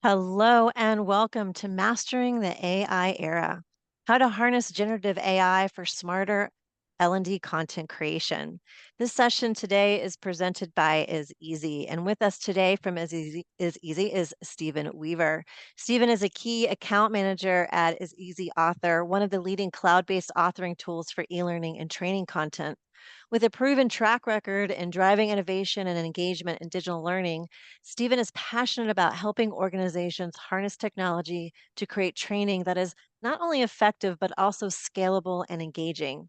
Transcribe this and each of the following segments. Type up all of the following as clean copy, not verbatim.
Hello and welcome to Mastering the AI Era. How to harness generative AI for smarter L&D content creation. This session today is presented by isEazy, and with us today from isEazy is Stephen Weaver. Stephen is a key account manager at isEazy Author, one of the leading cloud-based authoring tools for e-learning and training content. With a proven track record in driving innovation and engagement in digital learning, Stephen is passionate about helping organizations harness technology to create training that is not only effective, but also scalable and engaging.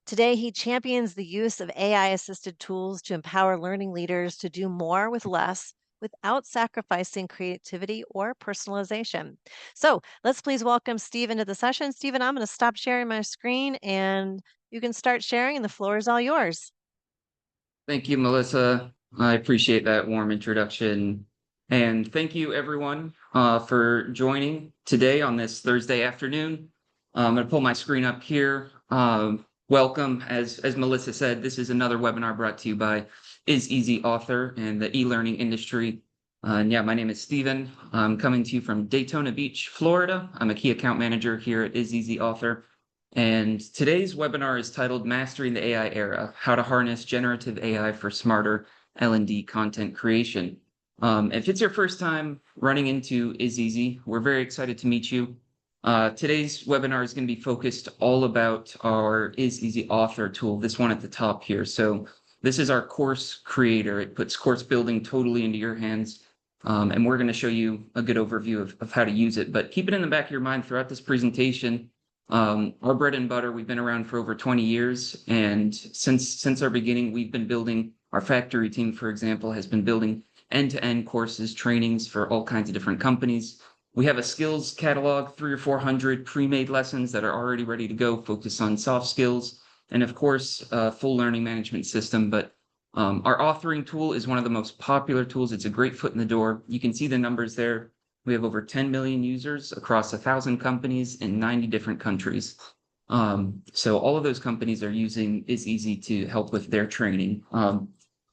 Today, he champions the use of AI assisted tools to empower learning leaders to do more with less without sacrificing creativity or personalization. So let's please welcome Stephen to the session. Stephen, I'm going to stop sharing my screen and you can start sharing, and the floor is all yours. Thank you, Melissa. I appreciate that warm introduction. And thank you, everyone, for joining today on this Thursday afternoon. I'm going to pull my screen up here. Welcome. As Melissa said, this is another webinar brought to you by isEazy Author and the e-learning industry. And yeah, my name is Stephen. I'm coming to you from Daytona Beach, Florida. I'm a key account manager here at isEazy Author. And today's webinar is titled Mastering the AI Era, How to Harness Generative AI for Smarter L&D Content Creation. If it's your first time running into isEazy, we're very excited to meet you. Today's webinar is going to be focused all about our isEazy Author tool, this one at the top here. So this is our course creator. It puts course building totally into your hands. And we're going to show you a good overview of how to use it. But keep it in the back of your mind throughout this presentation. Our bread and butter, we've been around for over 20 years. And since our beginning, we've been building, our factory team, for example, has been building end-to-end courses, trainings for all kinds of different companies. We have a skills catalog, 300 or 400 pre-made lessons that are already ready to go, focus on soft skills, and of course, a full learning management system. But our authoring tool is one of the most popular tools. It's a great foot in the door. You can see the numbers there. We have over 10 million users across 1,000 companies in 90 different countries. So all of those companies are using isEazy to help with their training.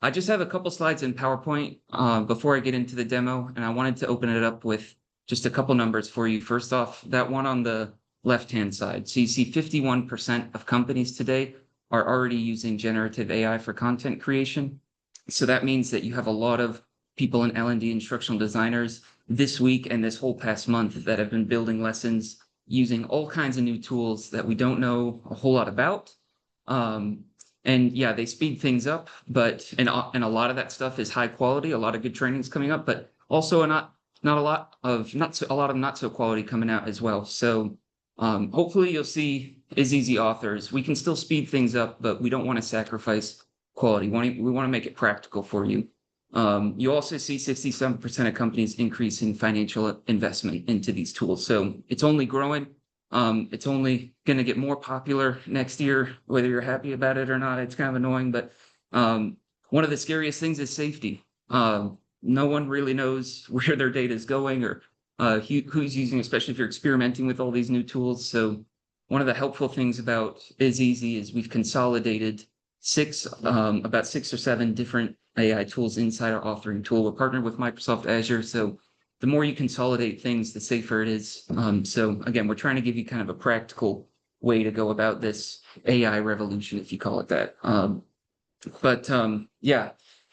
I just have a couple slides in PowerPoint before I get into the demo, and I wanted to open it up with just a couple numbers for you. First off, that one on the left-hand side. So you see 51% of companies today are already using generative AI for content creation. So that means that you have a lot of people in L&D, instructional designers, this week and this whole past month that have been building lessons using all kinds of new tools that we don't know a whole lot about. And yeah, they speed things up, but and a lot of that stuff is high quality, a lot of good trainings coming up, but also not a lot of not so quality coming out as well. So hopefully you'll see isEazy Authors. We can still speed things up, but we don't want to sacrifice quality. We want to make it practical for you. You also see 67% of companies increasing financial investment into these tools. So it's only growing. It's only going to get more popular next year, whether you're happy about it or not. It's kind of annoying, but one of the scariest things is safety. No one really knows where their data is going or who's using, especially if you're experimenting with all these new tools. So one of the helpful things about isEazy is we've consolidated about 6 or 7 different AI tools inside our authoring tool. We're partnered with Microsoft Azure, so the more you consolidate things, the safer it is. So again, we're trying to give you kind of a practical way to go about this AI revolution, if you call it that. Yeah,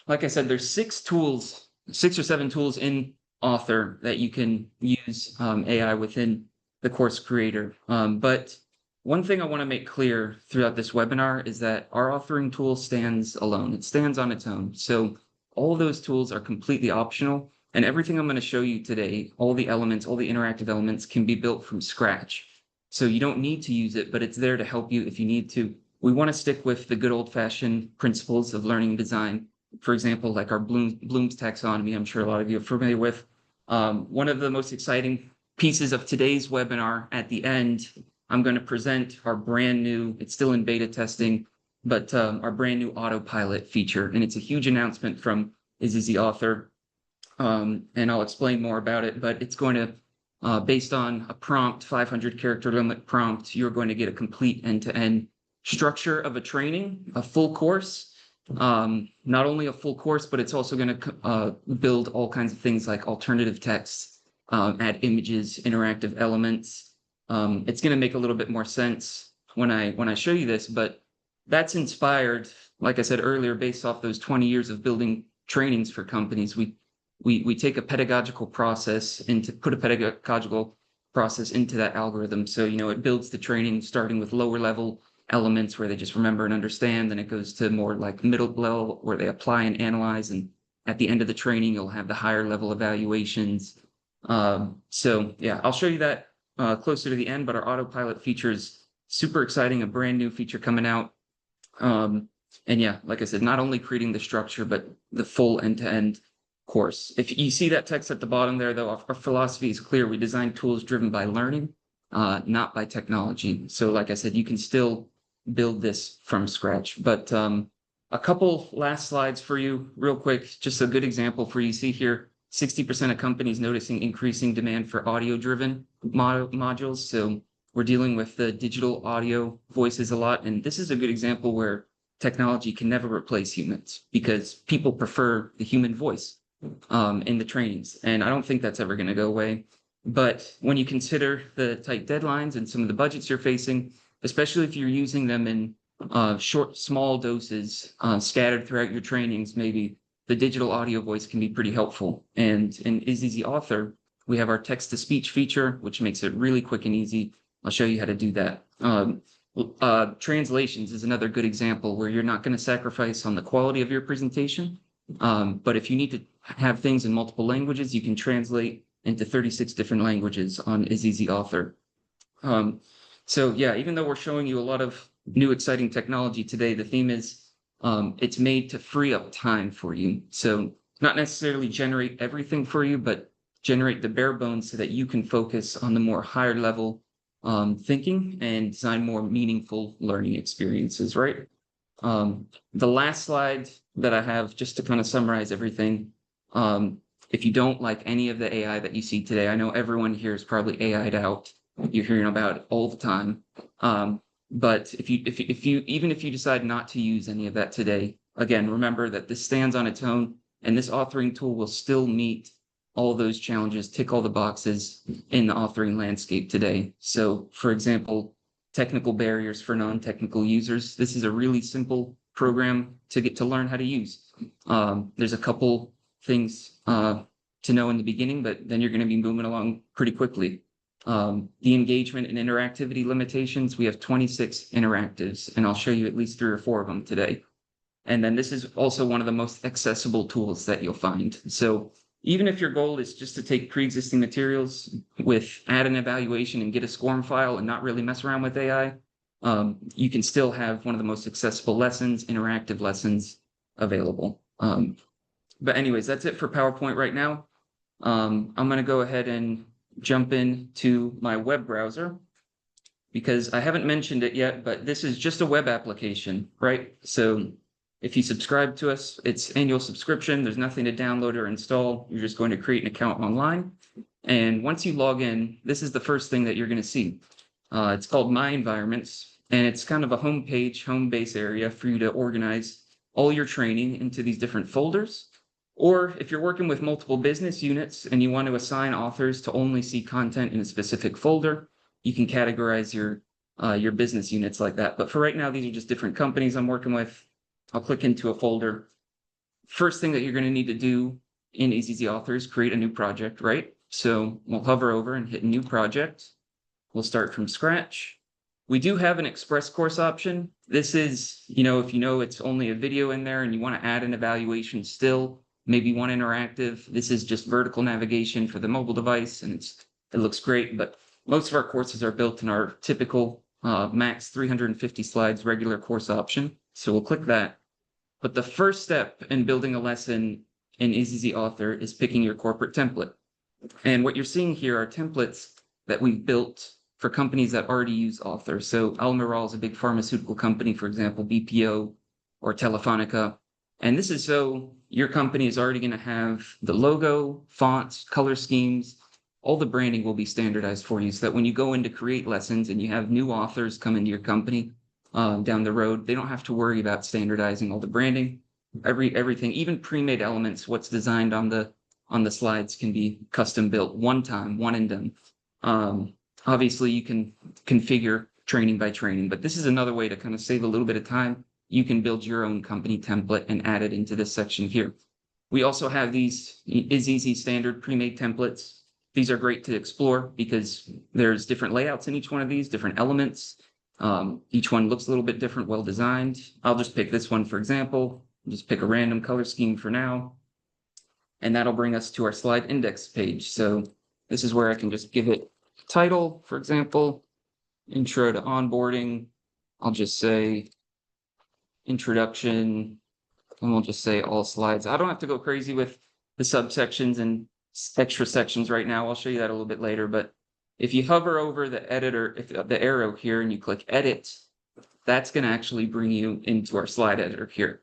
like I said, there's 6 or 7 tools in Author that you can use AI within the course creator. But one thing I want to make clear throughout this webinar is that our authoring tool stands alone. It stands on its own. So all of those tools are completely optional. And everything I'm going to show you today, all the elements, all the interactive elements can be built from scratch. So you don't need to use it, but it's there to help you if you need to. We want to stick with the good old-fashioned principles of learning and design. For example, like our Bloom's taxonomy, I'm sure a lot of you are familiar with. One of the most exciting pieces of today's webinar at the end, I'm going to present our brand new, it's still in beta testing, but our brand new autopilot feature. And it's a huge announcement from isEazy Author. And I'll explain more about it, but it's going to, based on a prompt, 500 character limit prompt, you're going to get a complete end-to-end structure of a training, a full course. Not only a full course, but it's also going to build all kinds of things like alternative texts add images, interactive elements. It's going to make a little bit more sense when I show you this, but that's inspired, like I said earlier, based off those 20 years of building trainings for companies. We take a pedagogical process into put a pedagogical process into that algorithm. So, it builds the training starting with lower level elements where they just remember and understand. Then it goes to more like middle level where they apply and analyze. And at the end of the training, you'll have the higher level evaluations. So yeah, I'll show you that closer to the end, but our autopilot feature is super exciting, a brand new feature coming out. And yeah, like I said, not only creating the structure, but the full end-to-end course. If you see that text at the bottom there, though, our philosophy is clear. We design tools driven by learning, not by technology. So like I said, you can still build this from scratch. But a couple last slides for you real quick, just a good example for you see here. 60% of companies noticing increasing demand for audio-driven modules. So we're dealing with the digital audio voices a lot. And this is a good example where technology can never replace humans because people prefer the human voice in the trainings. And I don't think that's ever going to go away. But when you consider the tight deadlines and some of the budgets you're facing, especially if you're using them in short, small doses scattered throughout your trainings, maybe the digital audio voice can be pretty helpful. And in isEazy Author, we have our text-to-speech feature, which makes it really quick and easy. I'll show you how to do that. Translations is another good example where you're not going to sacrifice on the quality of your presentation. But if you need to have things in multiple languages, you can translate into 36 different languages on isEazy Author. So yeah, even though we're showing you a lot of new exciting technology today, the theme is it's made to free up time for you. So not necessarily generate everything for you, but generate the bare bones so that you can focus on the more higher level thinking and design more meaningful learning experiences, right? The last slide that I have just to kind of summarize everything. If you don't like any of the AI that you see today, I know everyone here is probably AI'd out. You're hearing about it all the time. But if you even if you decide not to use any of that today, again, remember that this stands on its own, and this authoring tool will still meet all those challenges, tick all the boxes in the authoring landscape today. So, for example, technical barriers for non-technical users. This is a really simple program to get to learn how to use. There's a couple things to know in the beginning, but then you're going to be moving along pretty quickly. The engagement and interactivity limitations, we have 26 interactives, and I'll show you at least 3 or 4 of them today. And then this is also one of the most accessible tools that you'll find. So even if your goal is just to take pre-existing materials with add an evaluation and get a SCORM file and not really mess around with AI, you can still have one of the most accessible lessons, interactive lessons available. But anyways, that's it for PowerPoint right now. I'm going to go ahead and jump into my web browser because I haven't mentioned it yet, but this is just a web application, right? So if you subscribe to us, it's annual subscription. There's nothing to download or install. You're just going to create an account online. And once you log in, this is the first thing that you're going to see. It's called My Environments, and it's kind of a home base area for you to organize all your training into these different folders. Or if you're working with multiple business units and you want to assign authors to only see content in a specific folder, you can categorize your business units like that. But for right now, these are just different companies I'm working with. I'll click into a folder. First thing that you're going to need to do in isEazy Author is create a new project, right? So we'll hover over and hit New Project. We'll start from scratch. We do have an Express course option. This is, if it's only a video in there and you want to add an evaluation still, maybe one interactive. This is just vertical navigation for the mobile device, and it looks great. But most of our courses are built in our typical max 350 slides regular course option. So we'll click that. But the first step in building a lesson in isEazy Author is picking your corporate template. And what you're seeing here are templates that we've built for companies that already use Author. So Almirall is a big pharmaceutical company, for example, BPO or Telefonica. And this is so your company is already going to have the logo, fonts, color schemes, all the branding will be standardized for you so that when you go in to create lessons and you have new authors come into your company down the road, they don't have to worry about standardizing all the branding, everything, even pre-made elements, what's designed on the on the slides can be custom built one time, one and done. Obviously, you can configure training by training, but this is another way to kind of save a little bit of time. You can build your own company template and add it into this section here. We also have these isEazy standard pre-made templates. These are great to explore because there's different layouts in each one of these, different elements. Each one looks a little bit different, well designed. I'll just pick this one, for example. Just pick a random color scheme for now. And that'll bring us to our slide index page. So this is where I can just give it a title, for example, intro to onboarding. I'll just say introduction, and we'll just say all slides. I don't have to go crazy with the subsections and extra sections right now. I'll show you that a little bit later, but if you hover over the editor, if the arrow here and you click edit, that's going to actually bring you into our slide editor here.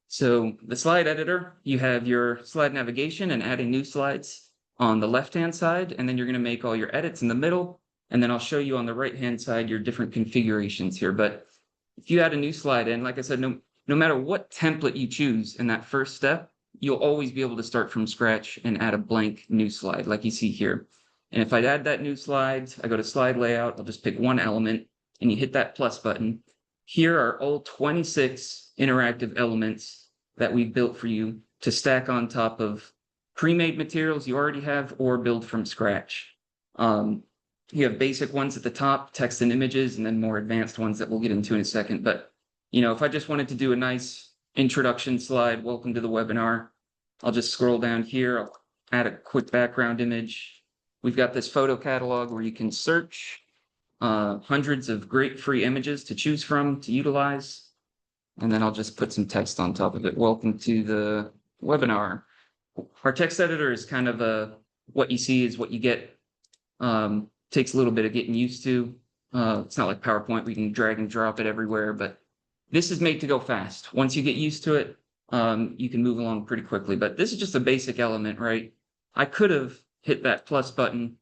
So the slide editor, you have your slide navigation and adding new slides on the left-hand side, and then you're going to make all your edits in the middle. And then I'll show you on the right-hand side your different configurations here. But if you add a new slide in, like I said, no matter what template you choose in that first step, you'll always be able to start from scratch and add a blank new slide like you see here. And if I add that new slide, I go to slide layout, I'll just pick one element and you hit that plus button. Here are all 26 interactive elements that we've built for you to stack on top of pre-made materials you already have or build from scratch. You have basic ones at the top, text and images, and then more advanced ones that we'll get into in a second. But, if I just wanted to do a nice introduction slide, welcome to the webinar, I'll just scroll down here, I'll add a quick background image. We've got this photo catalog where you can search hundreds of great free images to choose from, to utilize. And then I'll just put some text on top of it. Welcome to the webinar. Our text editor is kind of what you see is what you get. Takes a little bit of getting used to. It's not like PowerPoint, we can drag and drop it everywhere, but this is made to go fast. Once you get used to it, you can move along pretty quickly. But this is just a basic element, right? I could have hit that plus button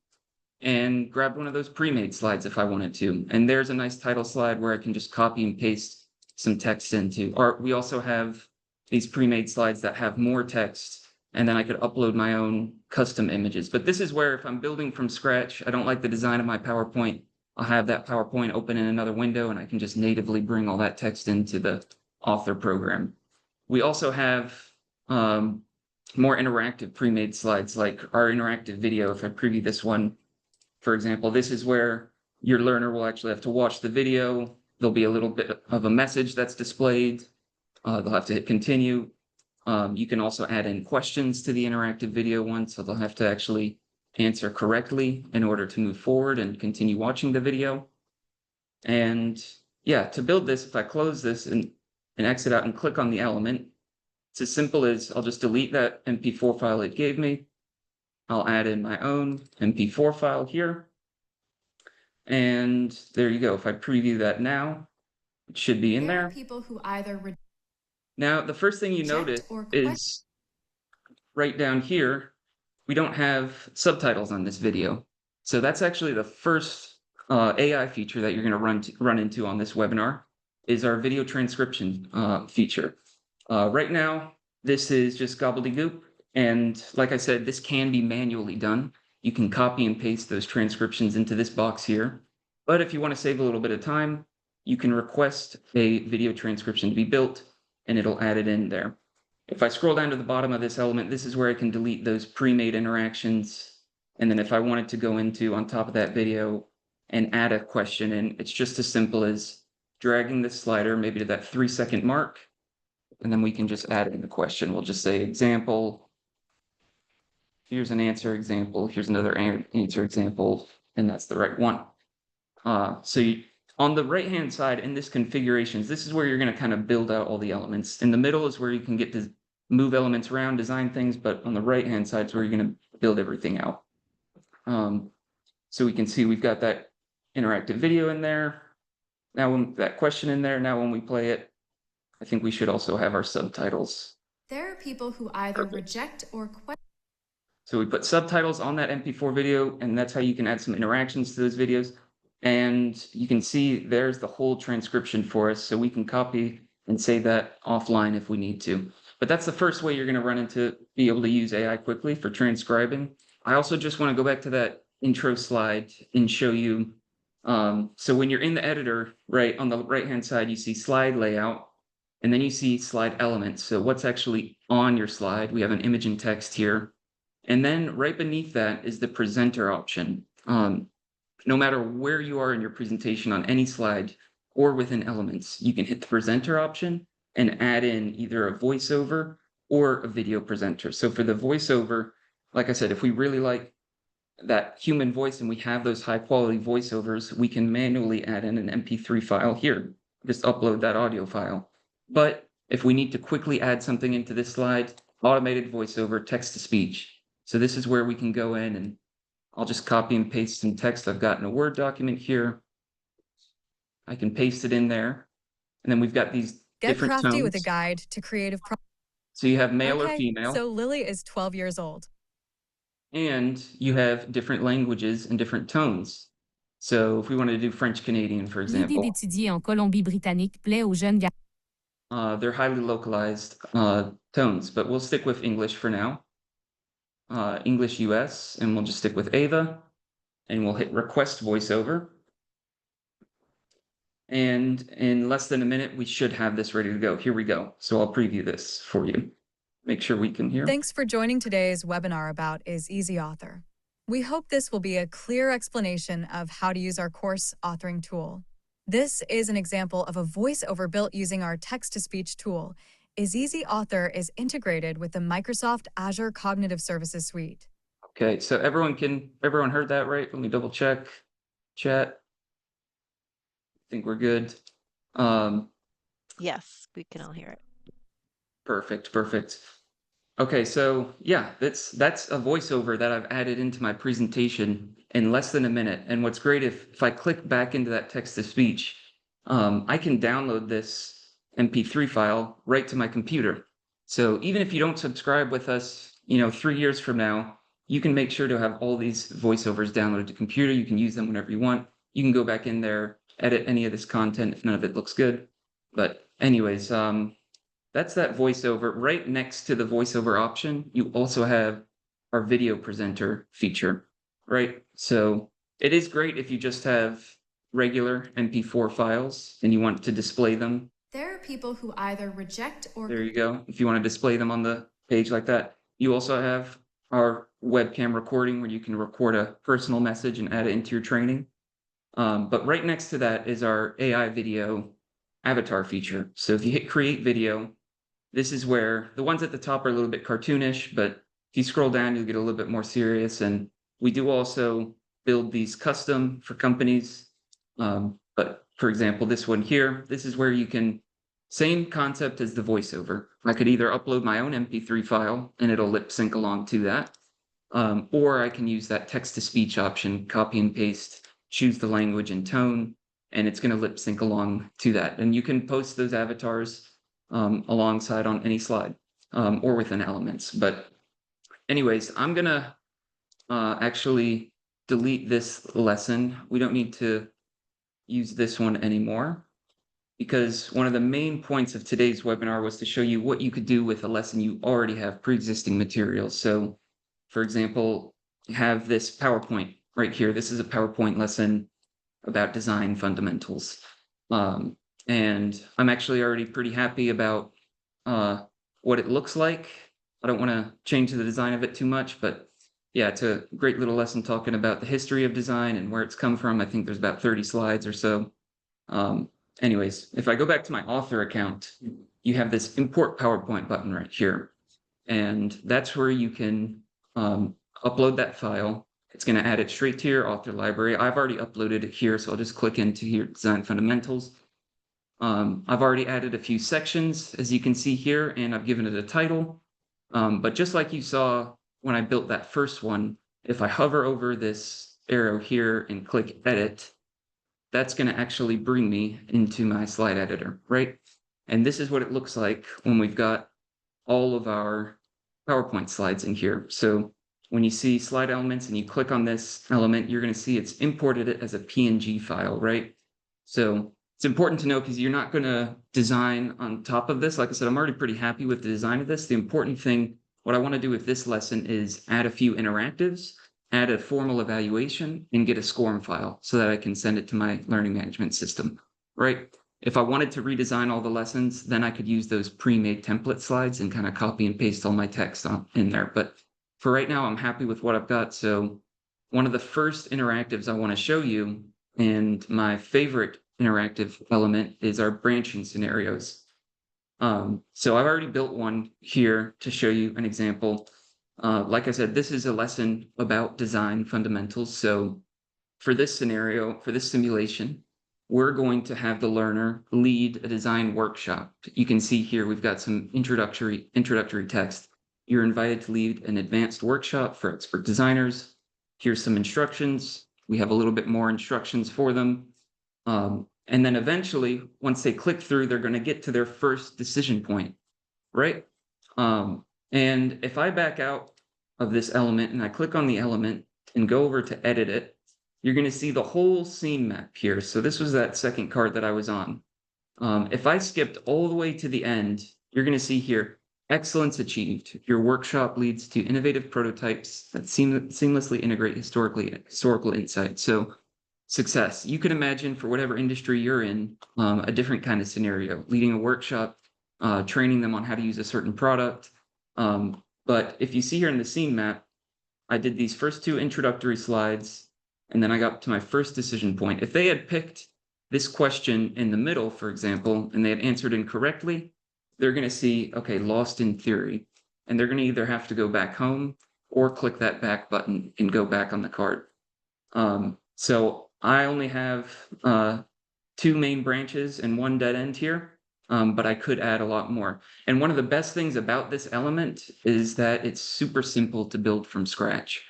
and grabbed one of those pre-made slides if I wanted to. And there's a nice title slide where I can just copy and paste some text into. Or we also have these pre-made slides that have more text, and then I could upload my own custom images. But this is where if I'm building from scratch, I don't like the design of my PowerPoint, I'll have that PowerPoint open in another window and I can just natively bring all that text into the author program. We also have more interactive pre-made slides like our interactive video. If I preview this one, for example, this is where your learner will actually have to watch the video. There'll be a little bit of a message that's displayed. They'll have to hit continue. You can also add in questions to the interactive video one, so they'll have to actually answer correctly in order to move forward and continue watching the video. And yeah, to build this, if I close this and exit out and click on the element, it's as simple as I'll just delete that MP4 file it gave me. I'll add in my own MP4 file here. And there you go. If I preview that now, it should be in there. There are people who either Now, the first thing you notice is right down here, we don't have subtitles on this video. So that's actually the first AI feature that you're going to run into on this webinar is our video transcription feature. Right now, this is just gobbledygook. And like I said, this can be manually done. You can copy and paste those transcriptions into this box here. But if you want to save a little bit of time, you can request a video transcription to be built and it'll add it in there. If I scroll down to the bottom of this element, this is where I can delete those pre-made interactions. And then if I wanted to go into on top of that video and add a question in, it's just as simple as dragging this slider maybe to that 3-second mark. And then we can just add in the question. We'll just say example. Here's an answer example. Here's another answer example. And that's the right one. On the right-hand side in this configurations, this is where you're going to kind of build out all the elements. In the middle is where you can get to move elements around, design things, but on the right-hand side is where you're going to build everything out. So we can see we've got that interactive video in there. Now when that question in there, now when we play it, I think we should also have our subtitles. There are people who either reject or question. So we put subtitles on that MP4 video, and that's how you can add some interactions to those videos. And you can see there's the whole transcription for us, so we can copy and save that offline if we need to. But that's the first way you're going to run into be able to use AI quickly for transcribing. I also just want to go back to that intro slide and show you. So when you're in the editor, right on the right-hand side, you see slide layout, and then you see slide elements. So what's actually on your slide? We have an image and text here. And then right beneath that is the presenter option. No matter where you are in your presentation on any slide or within elements, you can hit the presenter option and add in either a voiceover or a video presenter. So for the voiceover, like I said, if we really like that human voice and we have those high quality voiceovers, we can manually add in an MP3 file here. Just upload that audio file. But if we need to quickly add something into this slide, automated voiceover, text to speech. So this is where we can go in and I'll just copy and paste some text I've got in a Word document here. I can paste it in there. And then we've got these Get different crafty with a tones. guide to creative. So you have male or Okay, female, so Lily is 12 years old. and you have different languages and different tones. So if we wanted to do French Canadian, for L'idée example, d'étudier en Colombie-Britannique plaît aux jeunes garçons. they're highly localized tones, but we'll stick with English for now. English US, and we'll just stick with Ava, and we'll hit request voiceover. And in less than a minute, we should have this ready to go. Here we go. So I'll preview this for you. Make sure we can hear. Thanks for joining today's webinar about isEazy Author. We hope this will be a clear explanation of how to use our course authoring tool. This is an example of a voiceover built using our text-to-speech tool. isEazy Author is integrated with the Microsoft Azure Cognitive Services Suite. Okay, so everyone heard that right? Let me double check. Chat. I think we're good. Yes, we can all hear it. Perfect. Okay, so yeah, that's a voiceover that I've added into my presentation in less than a minute. And what's great, if I click back into that text-to-speech, I can download this MP3 file right to my computer. So even if you don't subscribe with us, 3 years from now, you can make sure to have all these voiceovers downloaded to computer. You can use them whenever you want. You can go back in there, edit any of this content if none of it looks good. But anyways, that's that voiceover. Right next to the voiceover option, you also have our video presenter feature, right? So it is great if you just have regular MP4 files and you want to display them. There are people who either reject or There you go. If you want to display them on the page like that. You also have our webcam recording where you can record a personal message and add it into your training. But right next to that is our AI video avatar feature. So if you hit create video, this is where the ones at the top are a little bit cartoonish, but if you scroll down, you'll get a little bit more serious. And we do also build these custom for companies. But for example, this one here, this is where you can, same concept as the voiceover. I could either upload my own MP3 file and it'll lip sync along to that. Or I can use that text to speech option, copy and paste, choose the language and tone, and it's going to lip sync along to that. And you can post those avatars alongside on any slide or within elements. But anyways, I'm gonna actually delete this lesson. We don't need to use this one anymore because one of the main points of today's webinar was to show you what you could do with a lesson you already have pre-existing materials. So for example, you have this PowerPoint right here. This is a PowerPoint lesson about design fundamentals. And I'm actually already pretty happy about what it looks like. I don't want to change the design of it too much, but yeah, it's a great little lesson talking about the history of design and where it's come from. I think there's about 30 slides or so. Anyways, if I go back to my author account, you have this import PowerPoint button right here. And that's where you can upload that file. It's going to add it straight to your author library. I've already uploaded it here, so I'll just click into here, Design Fundamentals. I've already added a few sections, as you can see here, and I've given it a title. But just like you saw when I built that first one, if I hover over this arrow here and click Edit, that's going to actually bring me into my slide editor, right? And this is what it looks like when we've got all of our PowerPoint slides in here. So when you see slide elements and you click on this element, you're going to see it's imported it as a PNG file, right? So It's important to know because you're not going to design on top of this. Like I said, I'm already pretty happy with the design of this. The important thing, what I want to do with this lesson is add a few interactives, add a formal evaluation, and get a scoring file so that I can send it to my learning management system, right? If I wanted to redesign all the lessons, then I could use those pre-made template slides and kind of copy and paste all my text in there. But for right now, I'm happy with what I've got. So one of the first interactives I want to show you, and my favorite interactive element, is our branching scenarios. So I've already built one here to show you an example. Like I said, this is a lesson about design fundamentals. So for this scenario, for this simulation, we're going to have the learner lead a design workshop. You can see here we've got some introductory text. You're invited to lead an advanced workshop for expert designers. Here's some instructions. We have a little bit more instructions for them. And then eventually, once they click through, they're going to get to their first decision point, right? And if I back out of this element and I click on the element and go over to edit it, you're going to see the whole scene map here. So this was that second card that I was on. If I skipped all the way to the end, you're going to see here, excellence achieved. Your workshop leads to innovative prototypes that seamlessly integrate historical insight. So success. You could imagine for whatever industry you're in, a different kind of scenario, leading a workshop, training them on how to use a certain product. But if you see here in the scene map, I did these first two introductory slides, and then I got to my first decision point. If they had picked this question in the middle, for example, and they had answered incorrectly, they're going to see, okay, lost in theory. And they're going to either have to go back home or click that back button and go back on the card. So I only have two main branches and one dead end here, but I could add a lot more. And one of the best things about this element is that it's super simple to build from scratch.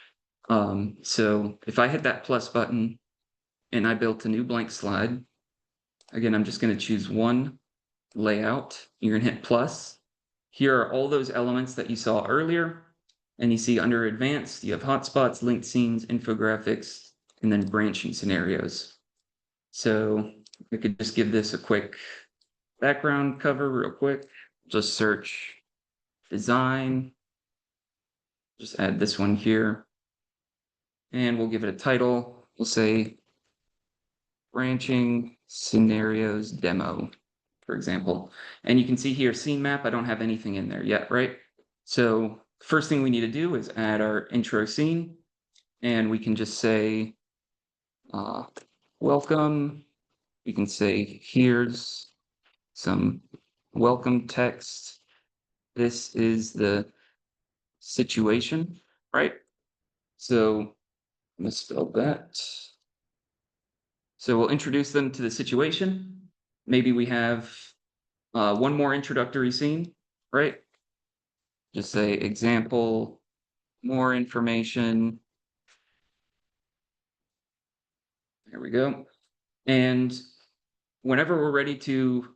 So if I hit that plus button and I built a new blank slide, again, I'm just going to choose one layout. You're going to hit plus. Here are all those elements that you saw earlier. And you see under advanced, you have hotspots, linked scenes, infographics, and then branching scenarios. So I could just give this a quick background cover real quick. Just search design. Just add this one here. And we'll give it a title. We'll say branching scenarios demo, for example. And you can see here, scene map, I don't have anything in there yet, right? So first thing we need to do is add our intro scene. And we can just say, welcome. We can say, here's some welcome text. This is the situation, right? So misspelled that. So we'll introduce them to the situation. Maybe we have one more introductory scene, right? Just say example, more information. There we go. And whenever we're ready to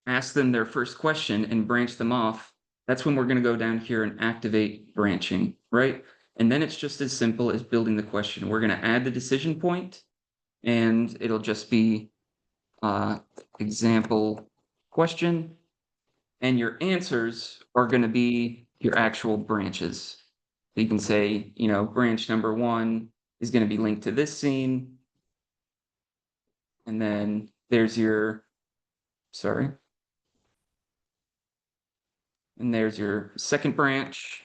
ask them their first question and branch them off, that's when we're going to go down here and activate branching, right? And then it's just as simple as building the question. We're going to add the decision point, and it'll just be example question, and your answers are going to be your actual branches. You can say, branch number 1 is going to be linked to this scene, and then there's your, and there's your second branch,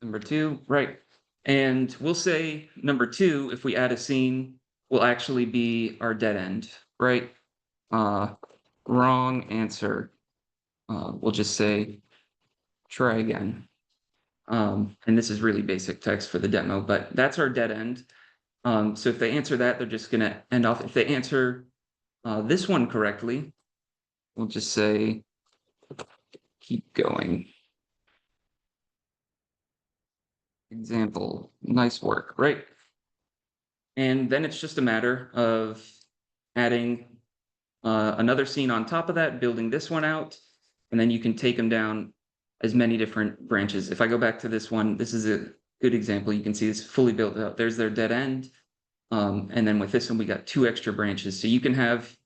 number 2, right? And we'll say number 2, if we add a scene, will actually be our dead end, right? Wrong answer. We'll just say, try again. And this is really basic text for the demo, but that's our dead end. So if they answer that, they're just going to end off. If they answer this one correctly, we'll just say, keep going. Example, nice work, right? And then it's just a matter of adding another scene on top of that, building this one out, and then you can take them down as many different branches. If I go back to this one, this is a good example. You can see it's fully built out. There's their dead end. And then with this one, we got 2 extra branches. So you can have,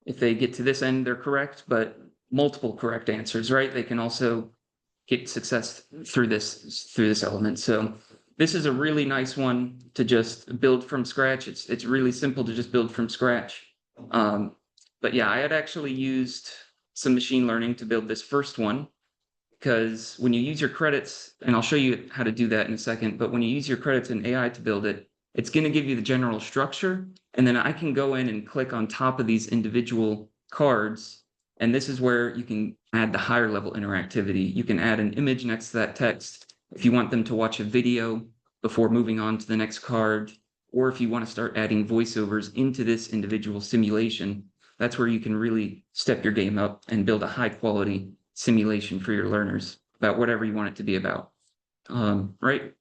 if they get to this end, they're correct, but multiple correct answers, right? They can also get success through this element. So this is a really nice one to just build from scratch. It's really simple to just build from scratch. But yeah, I had actually used some machine learning to build this first one, because when you use your credits, and I'll show you how to do that in a second, but when you use your credits in AI to build it, it's going to give you the general structure, and then I can go in and click on top of these individual cards, and this is where you can add the higher level interactivity. You can add an image next to that text if you want them to watch a video before moving on to the next card, or if you want to start adding voiceovers into this individual simulation. That's where you can really step your game up and build a high quality simulation for your learners about whatever you want it to be about. Right.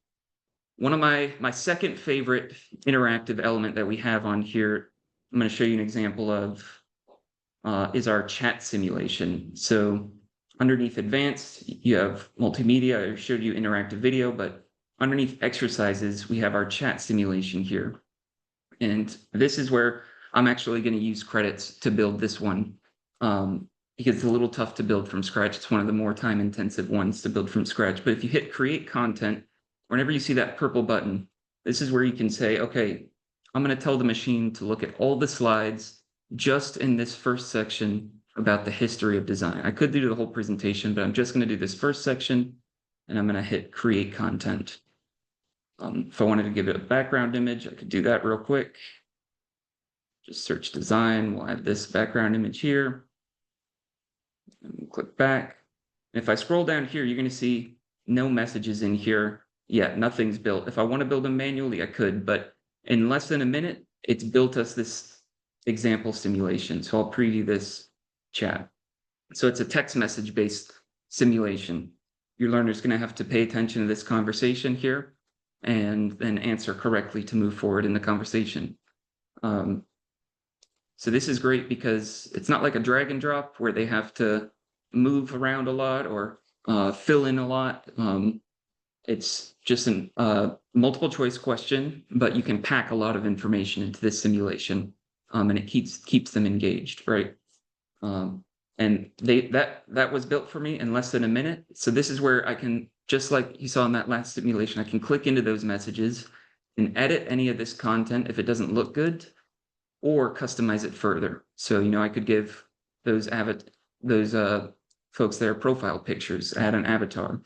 One of my second favorite interactive element that we have on here, I'm going to show you an example of, is our chat simulation. So underneath advanced, you have multimedia. I showed you interactive video, but underneath exercises, we have our chat simulation here. And this is where I'm actually going to use credits to build this one, because it's a little tough to build from scratch. It's one of the more time intensive ones to build from scratch. But if you hit create content, whenever you see that purple button, this is where you can say, okay, I'm going to tell the machine to look at all the slides just in this first section about the history of design. I could do the whole presentation, but I'm just going to do this first section, and I'm going to hit create content. If I wanted to give it a background image, I could do that real quick. Just search design. We'll add this background image here. And click back. If I scroll down here, you're going to see no messages in here yet. Nothing's built. If I want to build them manually, I could, but in less than a minute, it's built us this example simulation. So I'll preview this chat. So it's a text message based simulation. Your learner's going to have to pay attention to this conversation here and then answer correctly to move forward in the conversation. So this is great because it's not like a drag and drop where they have to move around a lot or fill in a lot. It's just a multiple choice question, but you can pack a lot of information into this simulation, and it keeps them engaged, right? And that was built for me in less than a minute. So this is where I can, just like you saw in that last simulation, I can click into those messages and edit any of this content if it doesn't look good, or customize it further. So, I could give those folks their profile pictures, add an avatar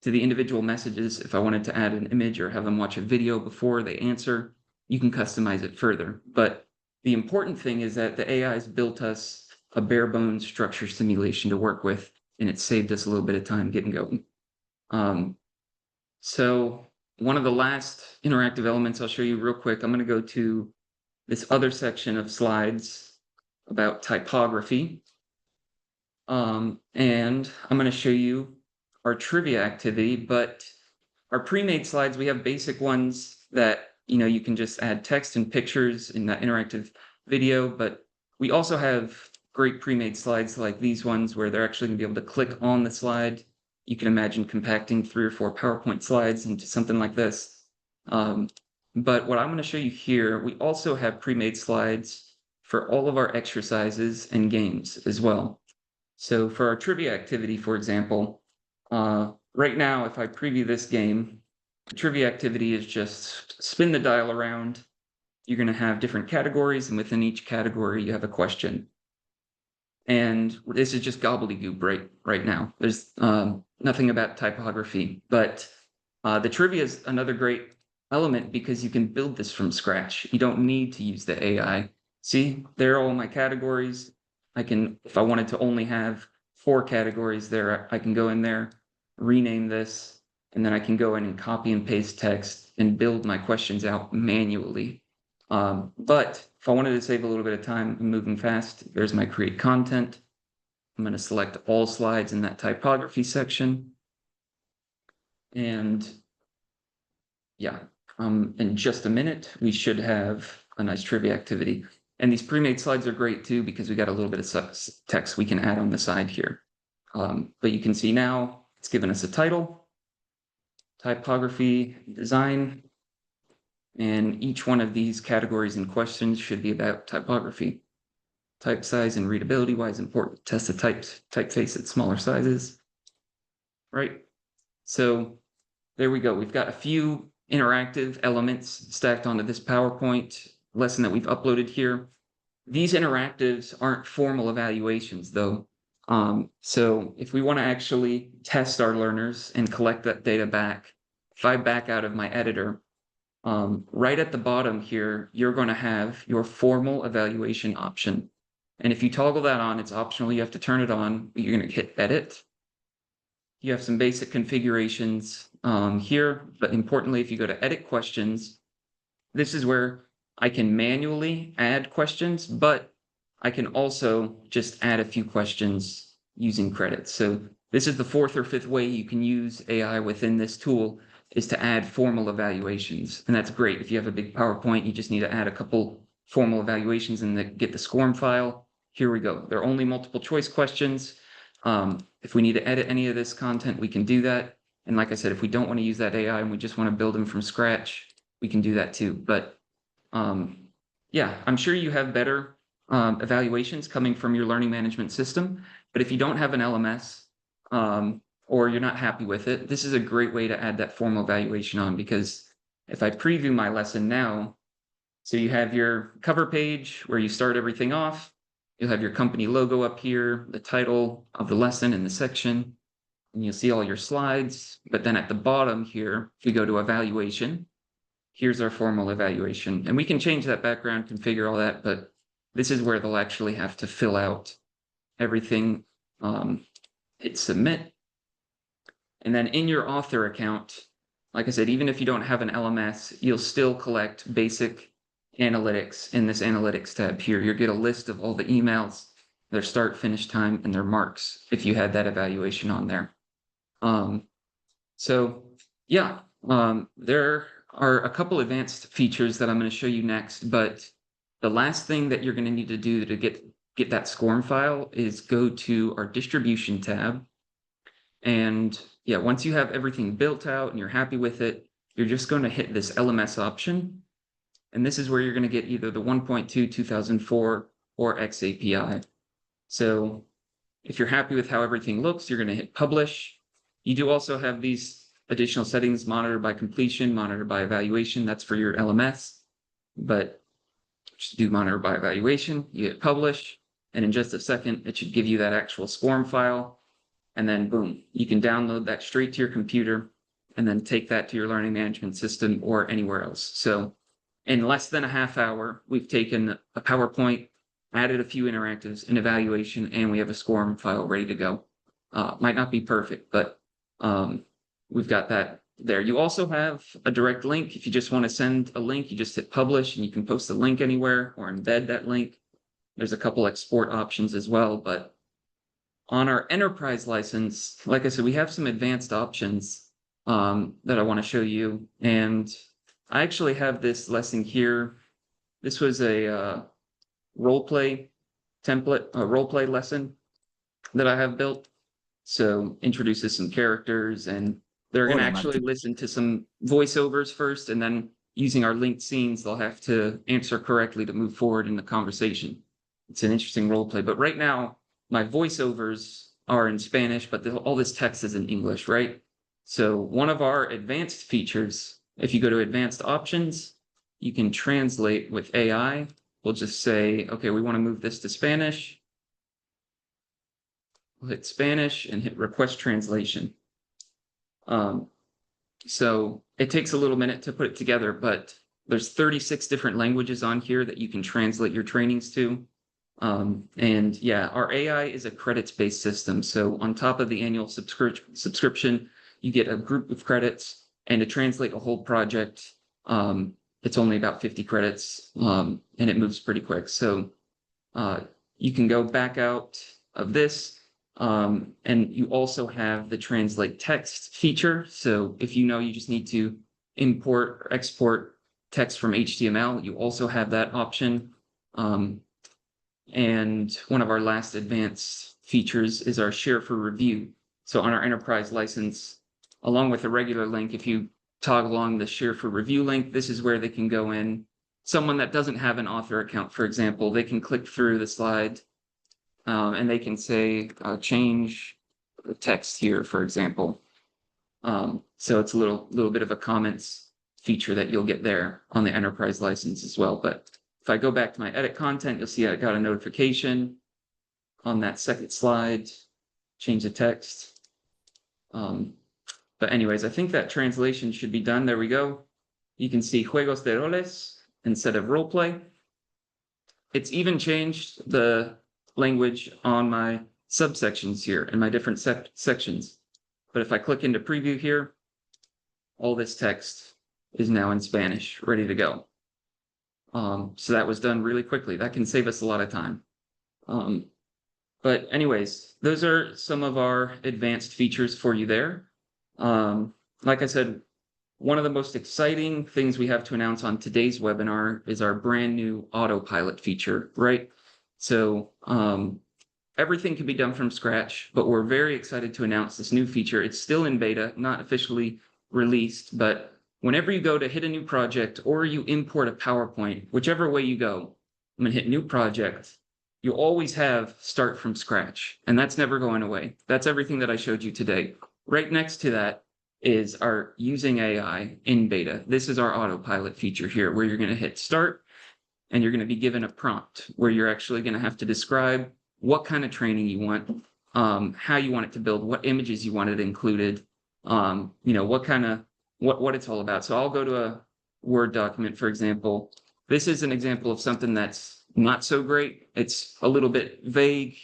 to the individual messages. If I wanted to add an image or have them watch a video before they answer, you can customize it further. But the important thing is that the AI has built us a bare bones structure simulation to work with, and it saved us a little bit of time getting going. So one of the last interactive elements I'll show you real quick, I'm going to go to this other section of slides about typography. And I'm going to show you our trivia activity, but our pre-made slides, we have basic ones that, you can just add text and pictures in that interactive video, but we also have great pre-made slides like these ones where they're actually going to be able to click on the slide. You can imagine compacting 3 or 4 PowerPoint slides into something like this. But what I'm going to show you here, we also have pre-made slides for all of our exercises and games as well. So for our trivia activity, for example, right now, if I preview this game, the trivia activity is just spin the dial around. You're going to have different categories, and within each category, you have a question. And this is just gobbledygook right now. There's nothing about typography, but the trivia is another great element because you can build this from scratch. You don't need to use the AI. See, there are all my categories. I can, if I wanted to only have 4 categories there, I can go in there, rename this, and then I can go in and copy and paste text and build my questions out manually. But if I wanted to save a little bit of time and moving fast, there's my create content. I'm going to select all slides in that typography section. And yeah, in just a minute, we should have a nice trivia activity. And these pre-made slides are great too, because we got a little bit of text we can add on the side here. But you can see now it's given us a title, typography, design. And each one of these categories and questions should be about typography. Type size and readability, why is important? Test the typeface at smaller sizes, right? So there we go. We've got a few interactive elements stacked onto this PowerPoint lesson that we've uploaded here. These interactives aren't formal evaluations though. So if we want to actually test our learners and collect that data back, if I back out of my editor, right at the bottom here, you're going to have your formal evaluation option. And if you toggle that on, it's optional. You have to turn it on. You're going to hit edit. You have some basic configurations here, but importantly, if you go to edit questions, this is where I can manually add questions, but I can also just add a few questions using credits. So this is the fourth or fifth way you can use AI within this tool, is to add formal evaluations. And that's great. If you have a big PowerPoint, you just need to add a couple formal evaluations and get the SCORM file. Here we go. They're only multiple choice questions. If we need to edit any of this content, we can do that. And like I said, if we don't want to use that AI and we just want to build them from scratch, we can do that too. But yeah, I'm sure you have better evaluations coming from your learning management system. But if you don't have an LMS or you're not happy with it, this is a great way to add that formal evaluation on, because if I preview my lesson now, so you have your cover page where you start everything off. You'll have your company logo up here, the title of the lesson and the section, and you'll see all your slides. But then at the bottom here, if we go to evaluation, here's our formal evaluation. And we can change that background, configure all that, but this is where they'll actually have to fill out everything, hit submit. And then in your author account, like I said, even if you don't have an LMS, you'll still collect basic analytics in this analytics tab here. You'll get a list of all the emails, their start, finish time, and their marks if you had that evaluation on there. So yeah, there are a couple advanced features that I'm going to show you next, but the last thing that you're going to need to do to get that SCORM file is go to our distribution tab. And yeah, once you have everything built out and you're happy with it, you're just going to hit this LMS option. And this is where you're going to get either the 1.2 2004 or XAPI. So if you're happy with how everything looks, you're going to hit publish. You do also have these additional settings: monitor by completion, monitor by evaluation. That's for your LMS. But just do monitor by evaluation, you hit publish, and in just a second, it should give you that actual SCORM file. And then boom, you can download that straight to your computer and then take that to your learning management system or anywhere else. So in less than a half hour, we've taken a PowerPoint, added a few interactives, an evaluation, and we have a SCORM file ready to go. Might not be perfect, but we've got that there. You also have a direct link. If you just want to send a link, you just hit publish and you can post a link anywhere or embed that link. There's a couple export options as well, but on our enterprise license, like I said, we have some advanced options that I want to show you. And I actually have this lesson here. This was a role play template, a role play lesson that I have built. So introduces some characters, and they're going to actually listen to some voiceovers first, and then using our linked scenes, they'll have to answer correctly to move forward in the conversation. It's an interesting role play. But right now, my voiceovers are in Spanish, but all this text is in English, right? So one of our advanced features, if you go to advanced options, you can translate with AI. We'll just say, okay, we want to move this to Spanish. We'll hit Spanish and hit request translation. So it takes a little minute to put it together, but there's 36 different languages on here that you can translate your trainings to. And yeah, our AI is a credits-based system. So on top of the annual subscription, you get a group of credits, and to translate a whole project, it's only about 50 credits, and it moves pretty quick. So you can go back out of this. And you also have the translate text feature. So if you know you just need to import or export text from HTML, you also have that option. And one of our last advanced features is our share for review. So on our enterprise license, along with a regular link, if you toggle on the share for review link. This is where they can go in. Someone that doesn't have an author account, for example, they can click through the slide and they can say, change the text here, for example. So it's a little bit of a comments feature that you'll get there on the enterprise license as well. But if I go back to my edit content, you'll see I got a notification on that second slide, change the text. But anyways, I think that translation should be done. There we go. You can see juegos de roles instead of role play. It's even changed the language on my subsections here in my different sections. But if I click into preview here, all this text is now in Spanish, ready to go. So that was done really quickly. That can save us a lot of time. But anyways, those are some of our advanced features for you there. Like I said, one of the most exciting things we have to announce on today's webinar is our brand new autopilot feature, right? So everything can be done from scratch, but we're very excited to announce this new feature. It's still in beta, not officially released, but whenever you go to hit a new project or you import a PowerPoint, whichever way you go, I'm gonna hit new project, you always have start from scratch, and that's never going away. That's everything that I showed you today. Right next to that is our using AI in beta. This is our autopilot feature here, where you're gonna hit start, and you're gonna be given a prompt where you're actually gonna have to describe what kind of training you want, how you want it to build, what images you want it included, what it's all about. So I'll go to a Word document, for example. This is an example of something that's not so great. It's a little bit vague.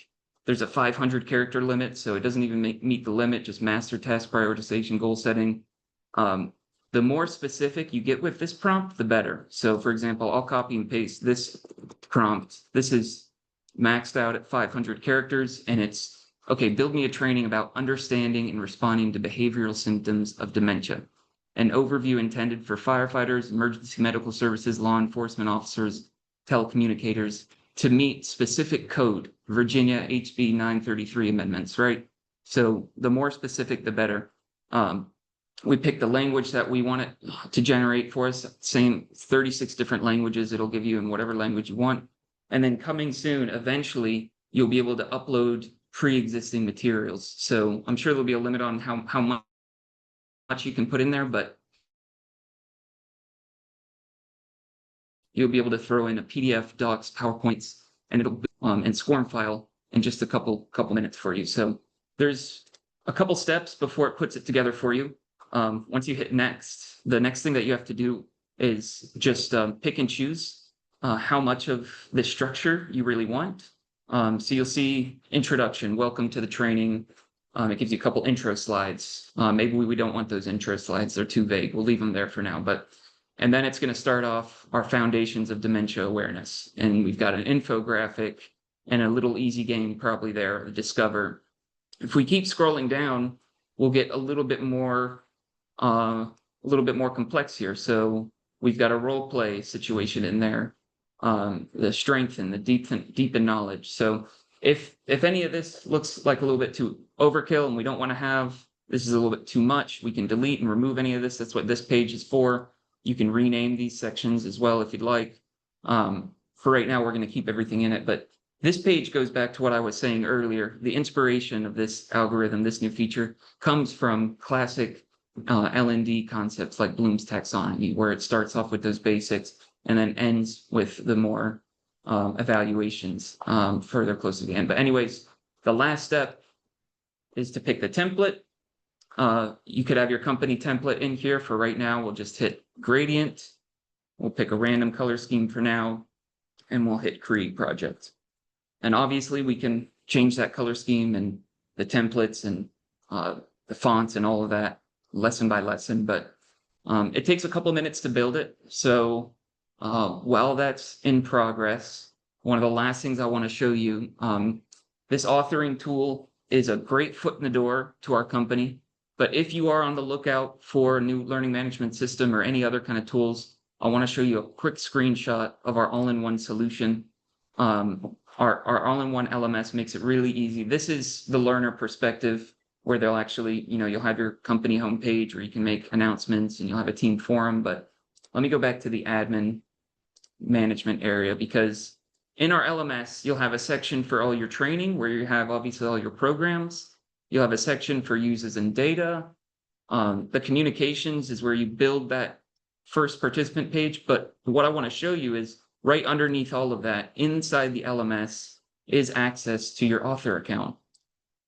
There's a 500 character limit, so it doesn't even meet the limit, just master task prioritization, goal setting. The more specific you get with this prompt, the better. So for example, I'll copy and paste this prompt. This is maxed out at 500 characters, and it's, okay, build me a training about understanding and responding to behavioral symptoms of dementia. An overview intended for firefighters, emergency medical services, law enforcement officers, telecommunicators, to meet specific code, Virginia HB 933 amendments, right? So the more specific, the better. We pick the language that we want it to generate for us, same 36 different languages it'll give you in whatever language you want. And then coming soon, eventually, you'll be able to upload pre-existing materials. So I'm sure there'll be a limit on how much you can put in there, but you'll be able to throw in a PDF, docs, PowerPoints, and it'll and SCORM file in just a couple minutes for you. So there's a couple steps before it puts it together for you. Once you hit next, the next thing that you have to do is just pick and choose how much of the structure you really want. So you'll see introduction, welcome to the training. It gives you a couple intro slides. Maybe we don't want those intro slides. They're too vague. We'll leave them there for now. And then it's going to start off our foundations of dementia awareness. And we've got an infographic and a little easy game probably there, discover. If we keep scrolling down, we'll get a little bit more complex here. So we've got a role play situation in there, the strength and the deepen knowledge. So if any of this looks like a little bit too overkill and we don't want to have, this is a little bit too much, we can delete and remove any of this. That's what this page is for. You can rename these sections as well if you'd like. For right now, we're going to keep everything in it, but this page goes back to what I was saying earlier. The inspiration of this algorithm, this new feature, comes from classic L&D concepts like Bloom's taxonomy, where it starts off with those basics and then ends with the more evaluations further close to the end. But anyways, the last step is to pick the template. You could have your company template in here. For right now, we'll just hit gradient. We'll pick a random color scheme for now, and we'll hit create project. And obviously we can change that color scheme and the templates and the fonts and all of that lesson by lesson, but it takes a couple minutes to build it. So while that's in progress, one of the last things I want to show you, this authoring tool is a great foot in the door to our company. But if you are on the lookout for a new learning management system or any other kind of tools, I want to show you a quick screenshot of our all-in-one solution. Our all-in-one LMS makes it really easy. This is the learner perspective. where they'll actually, you'll have your company homepage where you can make announcements and you'll have a team forum. But let me go back to the admin management area, because in our LMS, you'll have a section for all your training where you have obviously all your programs. You'll have a section for users and data. The communications is where you build that first participant page. But what I want to show you is right underneath all of that, inside the LMS, is access to your author account.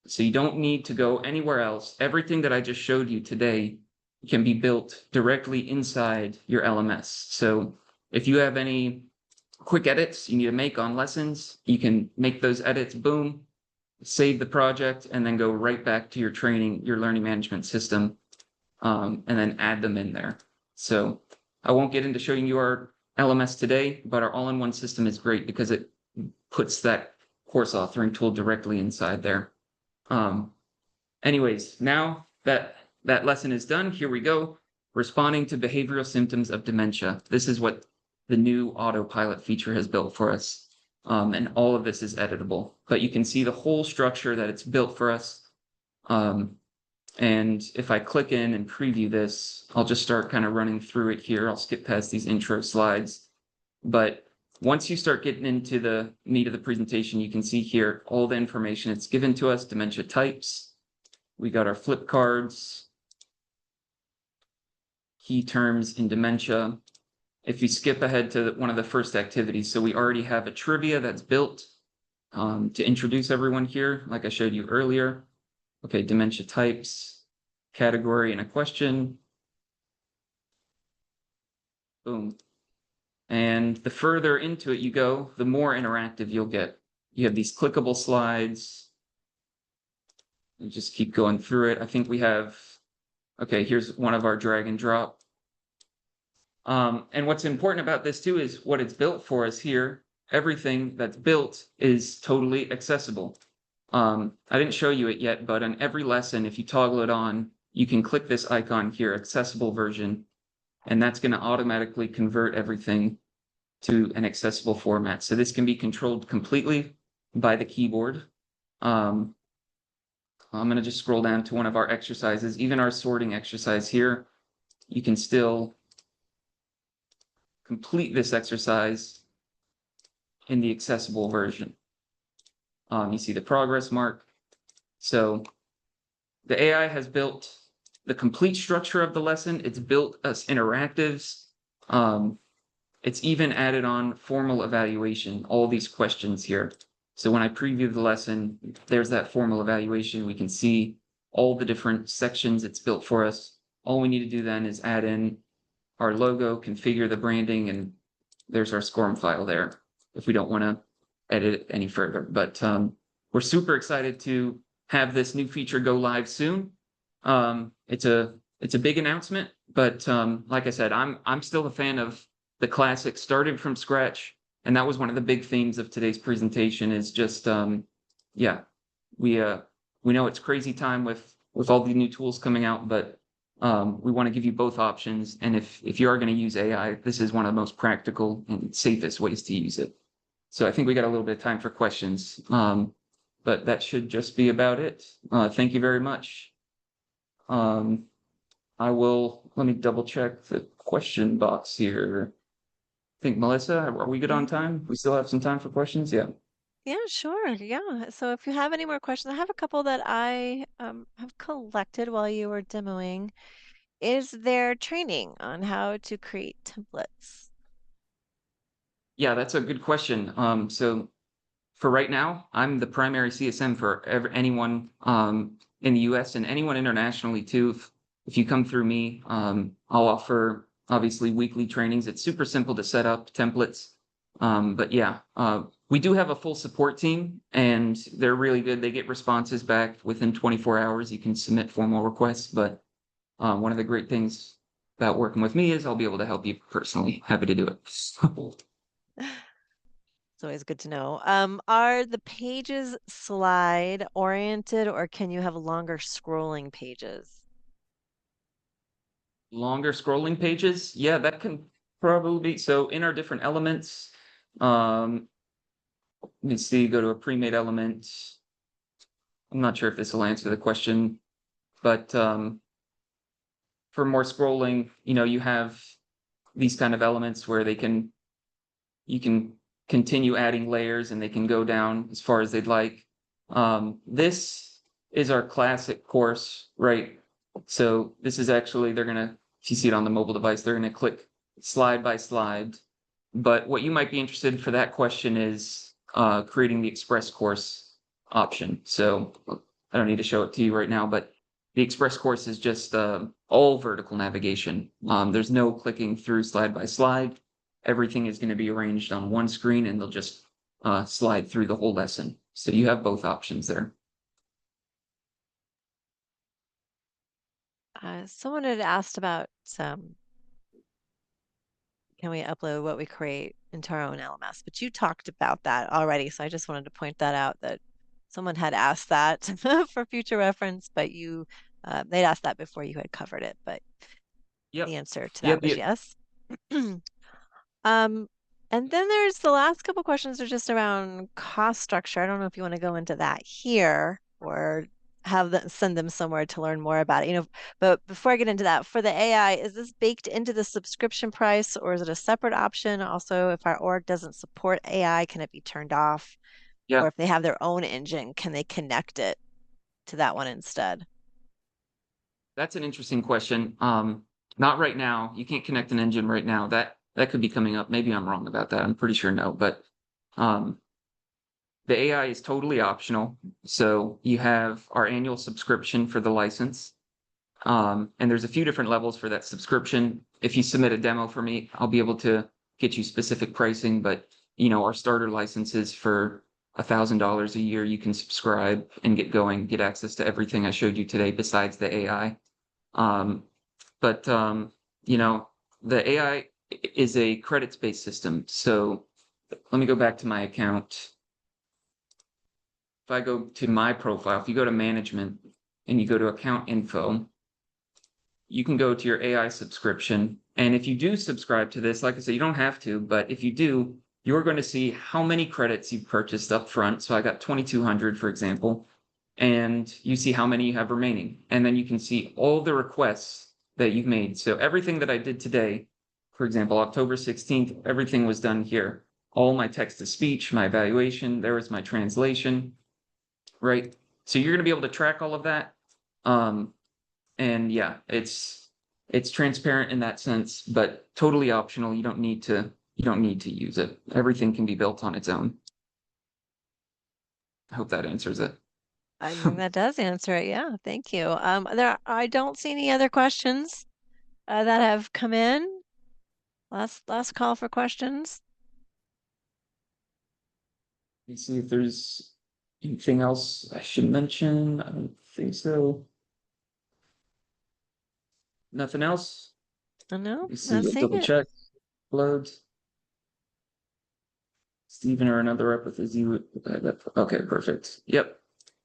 So you don't need to go anywhere else. Everything that I just showed you today can be built directly inside your LMS. So if you have any quick edits you need to make on lessons, you can make those edits, boom, save the project, and then go right back to your training, your learning management system, and then add them in there. So I won't get into showing you our LMS today, but our all-in-one system is great because it puts that course authoring tool directly inside there. Anyways, now that lesson is done, here we go. Responding to behavioral symptoms of dementia. This is what the new autopilot feature has built for us. And all of this is editable, but you can see the whole structure that it's built for us. And if I click in and preview this, I'll just start kind of running through it here. I'll skip past these intro slides. But once you start getting into the meat of the presentation, you can see here all the information it's given to us, dementia types. We got our flip cards, key terms in dementia. If you skip ahead to one of the first activities, so we already have a trivia that's built to introduce everyone here, like I showed you earlier. Okay, dementia types, category, and a question. Boom. And the further into it you go, the more interactive you'll get. You have these clickable slides. You just keep going through it. I think we have, okay, here's one of our drag and drop. And what's important about this too is what it's built for us here. Everything that's built is totally accessible. I didn't show you it yet, but on every lesson, if you toggle it on, you can click this icon here, accessible version, and that's going to automatically convert everything to an accessible format. So this can be controlled completely by the keyboard. I'm going to just scroll down to one of our exercises, even our sorting exercise here. You can still complete this exercise in the accessible version. You see the progress mark. So the AI has built the complete structure of the lesson. It's built us interactives. It's even added on formal evaluation, all these questions here. So when I preview the lesson, there's that formal evaluation. We can see all the different sections it's built for us. All we need to do then is add in our logo, configure the branding, and there's our SCORM file there if we don't want to edit it any further. But we're super excited to have this new feature go live soon. It's a big announcement, but like I said, I'm still a fan of the classic, started from scratch. And that was one of the big themes of today's presentation is just, yeah, we know it's crazy time with all the new tools coming out, but we want to give you both options. And if you are going to use AI, this is one of the most practical and safest ways to use it. So I think we got a little bit of time for questions, but that should just be about it. Thank you very much. Let me double check the question box here. I think, Melissa, are we good on time? We still have some time for questions? Yeah. Yeah, sure. Yeah. So if you have any more questions, I have a couple that I have collected while you were demoing. Is there training on how to create templates? Yeah, that's a good question. So for right now, I'm the primary CSM for anyone in the US and anyone internationally too. If you come through me, I'll offer obviously weekly trainings. It's super simple to set up templates. But yeah, we do have a full support team and they're really good. They get responses back within 24 hours. You can submit formal requests. But one of the great things about working with me is I'll be able to help you personally. Happy to do it. It's always good to know. Are the pages slide oriented or can you have longer scrolling pages? Longer scrolling pages, yeah, that can probably be. So in our different elements, let me see, go to a pre-made element. I'm not sure if this will answer the question. But for more scrolling, you have these kind of elements where you can continue adding layers and they can go down as far as they'd like. This is our classic course, right? So this is actually, if you see it on the mobile device, they're gonna click slide by slide. But what you might be interested in for that question is creating the express course option. So I don't need to show it to you right now, but the express course is just all vertical navigation. There's no clicking through slide by slide. Everything is going to be arranged on one screen and they'll just slide through the whole lesson. So you have both options there. Someone had asked about can we upload what we create into our own LMS? But you talked about that already, so I just wanted to point that out that someone had asked that for future reference, but they'd asked that before you had covered it, but Yep. the answer to that Yep. was yes. And then there's the last couple questions are just around cost structure. I don't know if you want to go into that here or send them somewhere to learn more about it. But before I get into that, for the AI, is this baked into the subscription price or is it a separate option? Also, if our org doesn't support AI, can it be turned off? Yeah. Or if they have their own engine, can they connect it to that one instead? That's an interesting question. Not right now. You can't connect an engine right now. That could be coming up. Maybe I'm wrong about that. I'm pretty sure no, but the AI is totally optional. So you have our annual subscription for the license. And there's a few different levels for that subscription. If you submit a demo for me, I'll be able to get you specific pricing, but our starter licenses for $1,000 a year, you can subscribe and get going, get access to everything I showed you today besides the AI. But the AI is a credits-based system. So let me go back to my account. If I go to my profile, if you go to management and you go to account info, you can go to your AI subscription. And if you do subscribe to this, like I said, you don't have to, but if you do, you're going to see how many credits you've purchased up front. So I got 2,200, for example, and you see how many you have remaining. And then you can see all the requests that you've made. So everything that I did today, for example, October 16th, everything was done here. All my text to speech, my evaluation, there was my translation, right? So you're going to be able to track all of that. And yeah, it's transparent in that sense, but totally optional. You don't need to use it. Everything can be built on its own. I hope that answers it. I think that does answer it. Yeah, thank you. I don't see any other questions that have come in. Last call for questions. Let's see if there's anything else I should mention. I don't think so. Nothing else? No, Let's see, not we'll seeing double it. check. Load. Stephen or another rep with Izzy. Okay, perfect. Yep.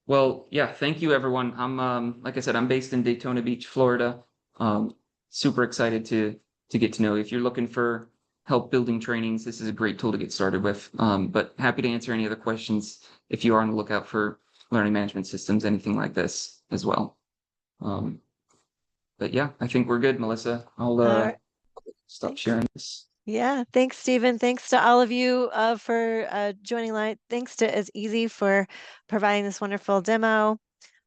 Well, yeah, thank you everyone. I'm like I said, I'm based in Daytona Beach, Florida. Super excited to get to know you. If you're looking for help building trainings, this is a great tool to get started with. But happy to answer any other questions if you are on the lookout for learning management systems, anything like this as well. But yeah, I think we're good, Melissa. I'll right. stop Thanks. sharing this. Yeah, thanks, Stephen. Thanks to all of you for joining live. Thanks to isEazy for providing this wonderful demo.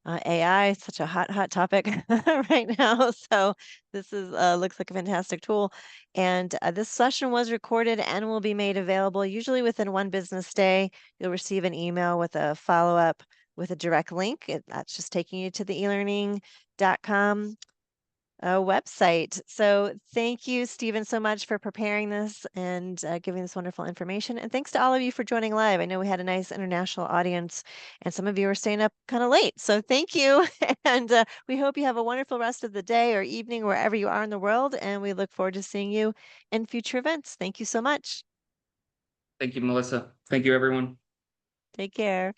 AI is such a hot topic right now. So this is looks like a fantastic tool. And this session was recorded and will be made available usually within one business day. You'll receive an email with a follow-up with a direct link. That's just taking you to the elearning.com website. So thank you, Stephen, so much for preparing this and giving this wonderful information. And thanks to all of you for joining live. I know we had a nice international audience and some of you are staying up kind of late. So thank you. And we hope you have a wonderful rest of the day or evening wherever you are in the world. And we look forward to seeing you in future events. Thank you so much. Thank you, Melissa. Thank you, everyone. Take care.